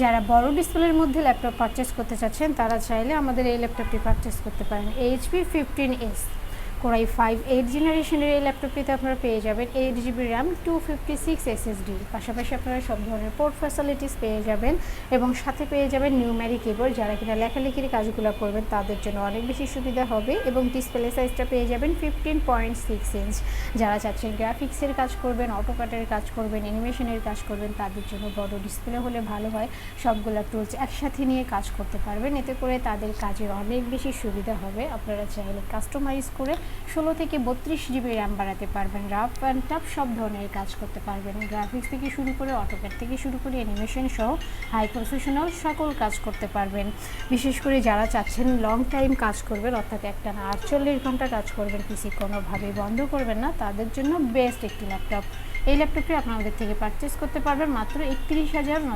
যারা বড় ডিসপ্লের মধ্যে ল্যাপটপ পারচেস করতে চাচ্ছেন তারা চাইলে আমাদের এই ল্যাপটপটি পারচেস করতে পারেন। এইচপি 15s কোরাই 5 8 জেনারেশনের এই ল্যাপটপটিতে আপনারা পেয়ে যাবেন 8GB র্যাম 256 SSD, পাশাপাশি আপনারা সব ধরনের পোর্ট ফ্যাসিলিটিস পেয়ে যাবেন এবং সাথে পেয়ে যাবেন নিউমেরিক কিবোর্ড। যারা কিনা লেখালেখির কাজগুলো করবেন তাদের জন্য অনেক বেশি সুবিধা হবে এবং ডিসপ্লে সাইজটা পেয়ে যাবেন 15.6 ইঞ্চ। যারা চাচ্ছেন গ্রাফিক্সের কাজ করবেন, অটোকাটের কাজ করবেন, অ্যানিমেশনের কাজ করবেন তাদের জন্য বড় ডিসপ্লে হলে ভালো হয়। সবগুলো টুলস একসাথে নিয়ে কাজ করতে পারবেন, এতে করে তাদের কাজের অনেক বেশি সুবিধা হবে। আপনারা চাইলে কাস্টমাইজ করে 16 থেকে 32GB র্যাম বাড়াতে পারবেন, রাফ অ্যান্ড টাফ সব ধরনের কাজ করতে পারবেন। গ্রাফিক্স থেকে শুরু করে অটোক্যাড থেকে শুরু করে অ্যানিমেশন সহ হাই প্রফেশনাল সকল কাজ করতে পারবেন। বিশেষ করে যারা চাচ্ছেন লং টাইম কাজ করবেন, অর্থাৎ একটানা 48 ঘন্টা কাজ করবেন, পিসি কোনোভাবেই বন্ধ করবেন না, তাদের জন্য বেস্ট একটি ল্যাপটপ। এই ল্যাপটপটি আপনাদের থেকে পারচেস করতে পারবেন মাত্র 31,900